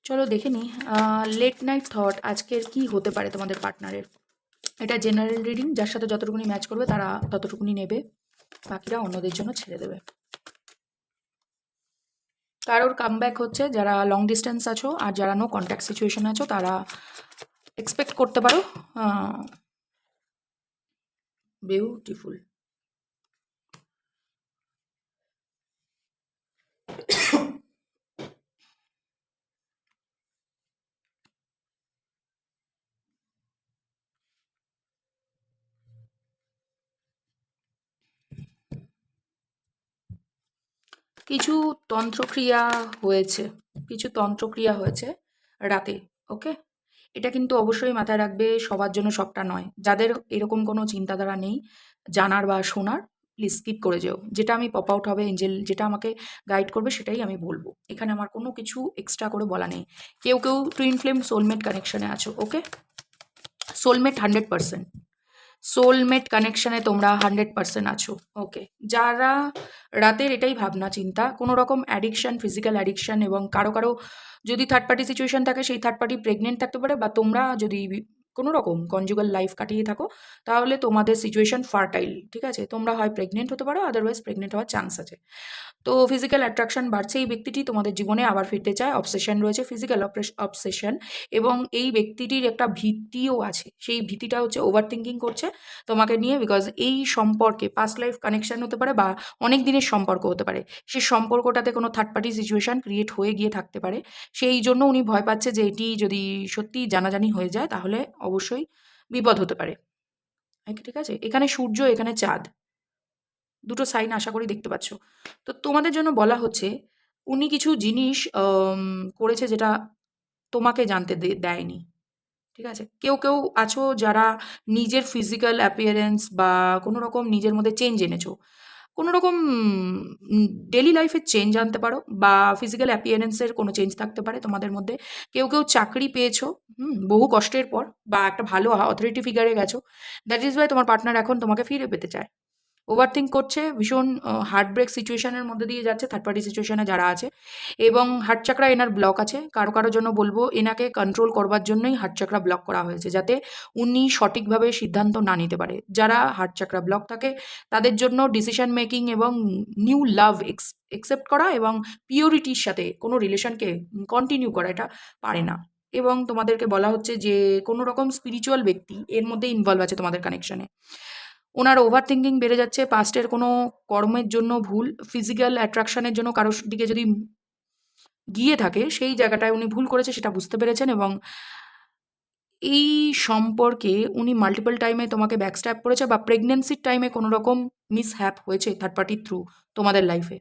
চলো দেখে নিই লেট নাইট থট আজকের কি হতে পারে তোমাদের পার্টনারের। এটা জেনারেল রিডিং, যার সাথে যতটুকুনি ম্যাচ করবে তারা ততটুকুনি নেবে, বাকিরা অন্যদের জন্য ছেড়ে দেবে। কারোর কামব্যাক হচ্ছে, যারা লং ডিস্টেন্স আছো আর যারা নো কন্ট্যাক্ট সিচুয়েশন আছো তারা এক্সপেক্ট করতে পারো বিউটিফুল। কিছু তন্ত্রক্রিয়া হয়েছে, রাতে। ওকে, এটা কিন্তু অবশ্যই মাথায় রাখবে, সবার জন্য সবটা নয়। যাদের এরকম কোনো চিন্তাধারা নেই জানার বা শোনার, প্লিজ স্কিপ করে যেও। যেটা আমি পপ আউট হবে এঞ্জেল, যেটা আমাকে গাইড করবে সেটাই আমি বলবো। এখানে আমার কোনো কিছু এক্সট্রা করে বলা নেই। কেউ কেউ টুইন ফ্লেম সোলমেট কানেকশনে আছো। ওকে, সোলমেট 100%, সোলমেট কানেকশনে তোমরা 100% আছো। ওকে, যারা রাতের এটাই ভাবনা চিন্তা, কোনো রকম অ্যাডিকশন, ফিজিক্যাল অ্যাডিকশন, এবং কারো কারো যদি থার্ড পার্টি সিচুয়েশন থাকে, সেই থার্ড পার্টি প্রেগনেন্ট থাকতে পারে, বা তোমরা যদি কোনো রকম কনজুগাল লাইফ কাটিয়ে থাকো, তাহলে তোমাদের সিচুয়েশন ফার্টাইল। ঠিক আছে, তোমরা হয় প্রেগনেন্ট হতে পারো, আদারওয়াইজ প্রেগনেন্ট হওয়ার চান্স আছে। তো ফিজিক্যাল অ্যাট্রাকশন বাড়ছে, এই ব্যক্তিটি তোমাদের জীবনে আবার ফিরতে চায়। অবসেশন রয়েছে, ফিজিক্যাল অবসেশন, এবং এই ব্যক্তিটির একটা ভীতিও আছে। সেই ভীতিটা হচ্ছে ওভার থিঙ্কিং করছে তোমাকে নিয়ে, বিকজ এই সম্পর্কে পাস্ট লাইফ কানেকশন হতে পারে বা অনেক দিনের সম্পর্ক হতে পারে। সেই সম্পর্কটাতে কোনো থার্ড পার্টি সিচুয়েশন ক্রিয়েট হয়ে গিয়ে থাকতে পারে। সেই জন্য উনি ভয় পাচ্ছে যে এটি যদি সত্যি জানাজানি হয়ে যায় তাহলে অবশ্যই বিপদ হতে পারে। ঠিক আছে, এখানে সূর্য, এখানে চাঁদ, দুটো সাইন আশা করি দেখতে পাচ্ছ। তো তোমাদের জন্য বলা হচ্ছে উনি কিছু জিনিস করেছে যেটা তোমাকে জানতে দেয়নি। ঠিক আছে, কেউ কেউ আছো যারা নিজের ফিজিক্যাল অ্যাপিয়ারেন্স বা কোনো রকম নিজের মধ্যে চেঞ্জ এনেছো, কোনো রকম ডেলি লাইফে চেঞ্জ আনতে পারো, বা ফিজিক্যাল অ্যাপিয়ারেন্সের কোনো চেঞ্জ থাকতে পারে তোমাদের মধ্যে। কেউ কেউ চাকরি পেয়েছো বহু কষ্টের পর, বা একটা ভালো অথরিটি ফিগারে গেছো। দ্যাট ইজ ওয়াই তোমার পার্টনার এখন তোমাকে ফিরে পেতে চায়। ওভারথিঙ্ক করছে, ভীষণ হার্ট ব্রেক সিচুয়েশনের মধ্যে দিয়ে যাচ্ছে থার্ড পার্টি সিচুয়েশনে যারা আছে, এবং হার্ট চাকরা এনার ব্লক আছে। কারো কারোর জন্য বলবো এনাকে কন্ট্রোল করবার জন্যই হার্ট চাকরা ব্লক করা হয়েছে, যাতে উনি সঠিকভাবে সিদ্ধান্ত না নিতে পারে। যারা হার্ট চাকরা ব্লক থাকে তাদের জন্য ডিসিশন মেকিং এবং নিউ লাভ একসেপ্ট করা এবং পিওরিটির সাথে কোনো রিলেশনকে কন্টিনিউ করা, এটা পারে না। এবং তোমাদেরকে বলা হচ্ছে যে কোনো রকম স্পিরিচুয়াল ব্যক্তি এর মধ্যে ইনভলভ আছে তোমাদের কানেকশনে। ওনার ওভার থিঙ্কিং বেড়ে যাচ্ছে, পাস্টের কোনো কর্মের জন্য ভুল, ফিজিক্যাল অ্যাট্রাকশনের জন্য কারোর দিকে যদি গিয়ে থাকে, সেই জায়গাটায় উনি ভুল করেছে সেটা বুঝতে পেরেছেন, এবং এই সম্পর্কে উনি মাল্টিপল টাইমে তোমাকে ব্যাকস্ট্যাপ করেছে, বা প্রেগনেন্সির টাইমে কোনো রকম মিসহ্যাপ হয়েছে থার্ড পার্টির থ্রু তোমাদের লাইফে,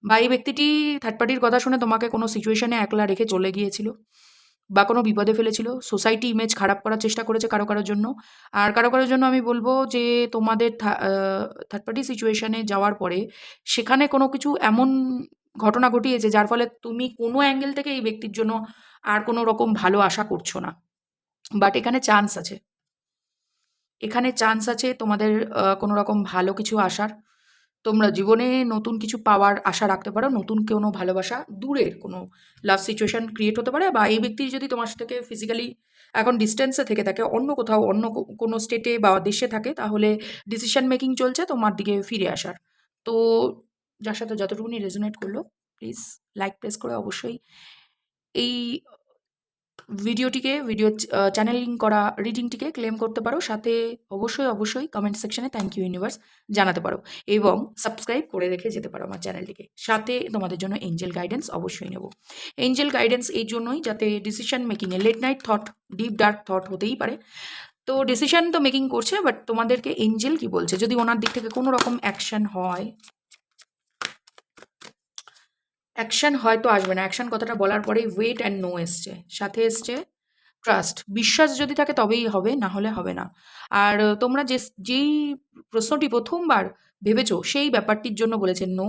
বা এই ব্যক্তিটি থার্ড পার্টির কথা শুনে তোমাকে কোনো সিচুয়েশনে একলা রেখে চলে গিয়েছিল, বা কোনো বিপদে ফেলেছিল। সোসাইটি ইমেজ খারাপ করার চেষ্টা করেছে কারো কারোর জন্য। আর কারো কারোর জন্য আমি বলবো যে তোমাদের থার্ড পার্টি সিচুয়েশনে যাওয়ার পরে সেখানে কোনো কিছু এমন ঘটনা ঘটিয়েছে যার ফলে তুমি কোনো অ্যাঙ্গেল থেকে এই ব্যক্তির জন্য আর কোনো রকম ভালো আশা করছো না। বাট এখানে চান্স আছে, তোমাদের কোনো রকম ভালো কিছু আসার। তোমরা জীবনে নতুন কিছু পাওয়ার আশা রাখতে পারো, নতুন কোনো ভালোবাসা, দূরের কোনো লাভ সিচুয়েশন ক্রিয়েট হতে পারে, বা এই ব্যক্তি যদি তোমার থেকে ফিজিক্যালি এখন ডিস্টেন্সে থেকে থাকে, অন্য কোথাও অন্য কোনো স্টেটে বা দেশে থাকে, তাহলে ডিসিশন মেকিং চলছে তোমার দিকে ফিরে আসার। তো যার সাথে যতটুকুনি রেজোনেট করলো, প্লিজ লাইক প্রেস করে অবশ্যই এই চ্যানেলিং করা রিডিংটিকে ক্লেম করতে পারো। সাথে অবশ্যই কমেন্ট সেকশনে থ্যাংক ইউ ইউনিভার্স জানাতে পারো, এবং সাবস্ক্রাইব করে রেখে যেতে পারো আমার চ্যানেলটিকে। সাথে তোমাদের জন্য এঞ্জেল গাইডেন্স অবশ্যই নেব। এঞ্জেল গাইডেন্স এই জন্যই, যাতে ডিসিশন মেকিংয়ে late night thought, deep dark thought হতেই পারে। তো ডিসিশন তো মেকিং করছে, বাট তোমাদেরকে এঞ্জেল কি বলছে, যদি ওনার দিক থেকে কোনো রকম অ্যাকশন হয়, অ্যাকশন হয়তো আসবে না। অ্যাকশন কথাটা বলার পরেই ওয়েট অ্যান্ড নো এসছে, সাথে এসছে ট্রাস্ট, বিশ্বাস যদি থাকে তবেই হবে, না হলে হবে না। আর তোমরা যেই প্রশ্নটি প্রথমবার ভেবেছো সেই ব্যাপারটির জন্য বলেছে নো।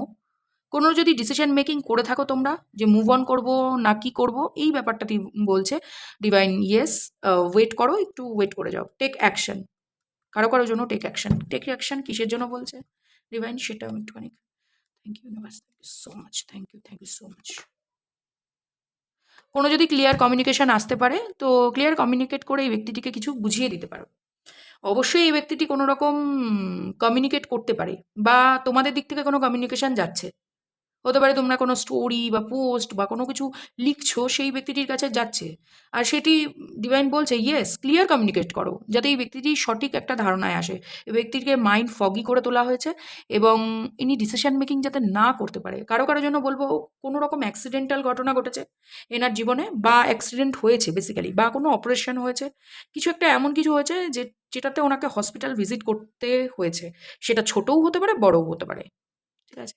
কোনো যদি ডিসিশন মেকিং করে থাকো তোমরা, যে মুভ অন করবো না কি করবো, এই ব্যাপারটাতে বলছে ডিভাইন ইয়েস, ওয়েট করো, একটু ওয়েট করে যাও, টেক অ্যাকশন। কারো কারোর জন্য টেক অ্যাকশন কিসের জন্য বলছে ডিভাইন, সেটা আমি একটুখানি। Thank you universe, thank you so much, thank you so much. কোনো যদি ক্লিয়ার কমিউনিকেশন আসতে পারে, তো ক্লিয়ার কমিউনিকেট করে এই ব্যক্তিটিকে কিছু বুঝিয়ে দিতে পারো। অবশ্যই এই ব্যক্তিটি কোনো রকম কমিউনিকেট করতে পারে, বা তোমাদের দিক থেকে কোনো কমিউনিকেশন যাচ্ছে। হতে পারে তোমরা কোনো স্টোরি বা পোস্ট বা কোনো কিছু লিখছো, সেই ব্যক্তিটির কাছে যাচ্ছে। আর সেটি ডিভাইন বলছে ইয়েস, ক্লিয়ার কমিউনিকেট করো, যাতে এই ব্যক্তিটির সঠিক একটা ধারণায় আসে। এই ব্যক্তিকে মাইন্ড ফগি করে তোলা হয়েছে, এবং ইনি ডিসিশন মেকিং যাতে না করতে পারে। কারো কারো জন্য বলবো কোনো রকম অ্যাক্সিডেন্টাল ঘটনা ঘটেছে এনার জীবনে, বা অ্যাক্সিডেন্ট হয়েছে বেসিক্যালি, বা কোনো অপারেশন হয়েছে, কিছু একটা এমন কিছু হয়েছে যেটাতে ওনাকে হসপিটাল ভিজিট করতে হয়েছে। সেটা ছোটও হতে পারে, বড়ও হতে পারে। ঠিক আছে?